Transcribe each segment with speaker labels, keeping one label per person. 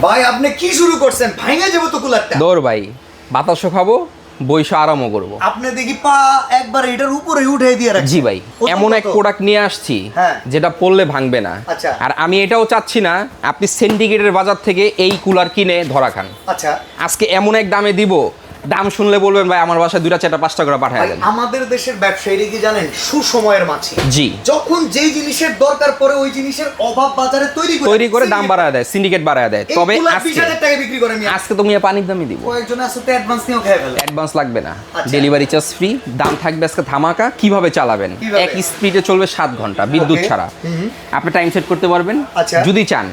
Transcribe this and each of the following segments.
Speaker 1: ভাই আপনি কি শুরু করছেন? ভাঙে যাবো তো কুলারটা।
Speaker 2: দৌড় ভাই, বাতাসও খাবো, বইসা আরামও করবো।
Speaker 1: আপনি দেখি পা একবার এটার উপরে উঠে দিয়ে রাখছেন।
Speaker 2: জি ভাই, এমন এক প্রোডাক্ট নিয়ে আসছি
Speaker 1: হ্যাঁ।
Speaker 2: যেটা পড়লে ভাঙবে না।
Speaker 1: আচ্ছা।
Speaker 2: আর আমি এটাও চাচ্ছি না আপনি সিন্ডিকেটের বাজার থেকে এই কুলার কিনে ধরা খান।
Speaker 1: আচ্ছা
Speaker 2: আজকে এমন এক দামে দিব, দাম শুনলে বলবেন ভাই আমার বাসায় 2টা 4টা 5টা করে পাঠায়
Speaker 1: ভাই
Speaker 2: দেন।
Speaker 1: আমাদের দেশের ব্যবসায়ীরা কি জানেন সুসময়ের মাছি।
Speaker 2: জি,
Speaker 1: যখন যেই জিনিসের দরকার পড়ে ওই জিনিসের অভাব বাজারে তৈরি
Speaker 2: করে দাম বাড়ায় দেয়, সিন্ডিকেট বাড়ায় দেয়। তবে আজকে
Speaker 1: 20,000 টাকা বিক্রি করে নিয়ে
Speaker 2: আজকে তুমি পানির দামই দিব।
Speaker 1: কয়েকজন আছে তো অ্যাডভান্স নিয়েও খেয়ে ফেলে।
Speaker 2: অ্যাডভান্স লাগবে না,
Speaker 1: আচ্ছা।
Speaker 2: ডেলিভারি চার্জ ফ্রি, দাম থাকবে আজকে ধামাকা। কিভাবে চালাবেন?
Speaker 1: কিভাবে?
Speaker 2: এক স্পিডে চলবে 7 ঘন্টা বিদ্যুৎ
Speaker 1: Okay.
Speaker 2: ছাড়া। আপনি টাইম সেট করতে পারবেন।
Speaker 1: আচ্ছা।
Speaker 2: যদি চান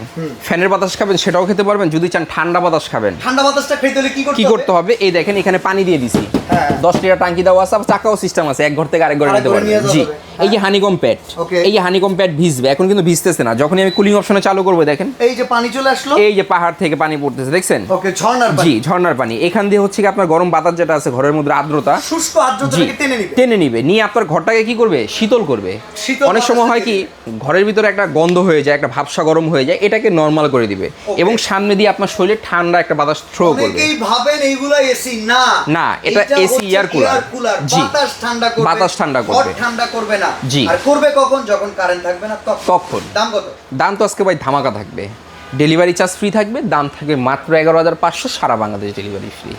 Speaker 2: ফ্যানের বাতাস খাবেন সেটাও খেতে পারবেন, যদি চান ঠান্ডা বাতাস খাবেন
Speaker 1: ঠান্ডা বাতাসটা খেতে হলে
Speaker 2: কি করতে হবে? এই দেখেন এখানে পানি দিয়ে দিছি,
Speaker 1: হ্যাঁ।
Speaker 2: 10 লিটার টাঙ্কি দেওয়া আছে, আবার চাকাও সিস্টেম আছে, এক ঘর থেকে আরেক ঘরে
Speaker 1: আরেক
Speaker 2: নিতে
Speaker 1: ঘরে নিয়ে
Speaker 2: পারবেন।
Speaker 1: যাওয়া
Speaker 2: জি,
Speaker 1: যাবে।
Speaker 2: এই যে হানিকম প্যাড,
Speaker 1: Okay.
Speaker 2: এই যে হানিকম প্যাড ভিজবে, এখন কিন্তু ভিজতেছে না। যখনই আমি কুলিং অপশনে চালু করবো দেখেন
Speaker 1: এই যে পানি চলে আসলো।
Speaker 2: এই যে পাহাড় থেকে পানি পড়তেছে, দেখছেন?
Speaker 1: ওকে ঝর্ণার পানি।
Speaker 2: জি, ঝর্ণার পানি। এখান দিয়ে হচ্ছে কি আপনার গরম বাতাস যেটা আছে ঘরের মধ্যে আর্দ্রতা,
Speaker 1: শুষ্ক
Speaker 2: জি,
Speaker 1: আর্দ্রতাকে টেনে নিবে।
Speaker 2: টেনে নিবে, নিয়ে আপনার ঘরটাকে কি করবে? শীতল করবে।
Speaker 1: শীতল
Speaker 2: অনেক সময়
Speaker 1: বাতাস
Speaker 2: হয় কি ঘরের ভিতরে একটা গন্ধ হয়ে যায়, একটা ভাবসা গরম হয়ে যায়, এটাকে নর্মাল করে দিবে এবং সামনে দিয়ে আপনার শরীরে ঠান্ডা একটা বাতাস থ্রো করবে।
Speaker 1: অনেকেই ভাবেন এইগুলা এসি না।
Speaker 2: না, এটা AC
Speaker 1: হচ্ছে
Speaker 2: এয়ার কুলার।
Speaker 1: কুলার।
Speaker 2: জি।
Speaker 1: বাতাস ঠান্ডা করবে।
Speaker 2: বাতাস ঠান্ডা করবে।
Speaker 1: ঘর ঠান্ডা করবে না।
Speaker 2: জি।
Speaker 1: আর করবে কখন? যখন কারেন্ট থাকবে না
Speaker 2: তখন।
Speaker 1: দাম কত?
Speaker 2: দাম তো আজকে ভাই ধামাকা থাকবে, ডেলিভারি চার্জ ফ্রি থাকবে, দাম থাকবে মাত্র 11,500, সারা বাংলাদেশ ডেলিভারি ফ্রি।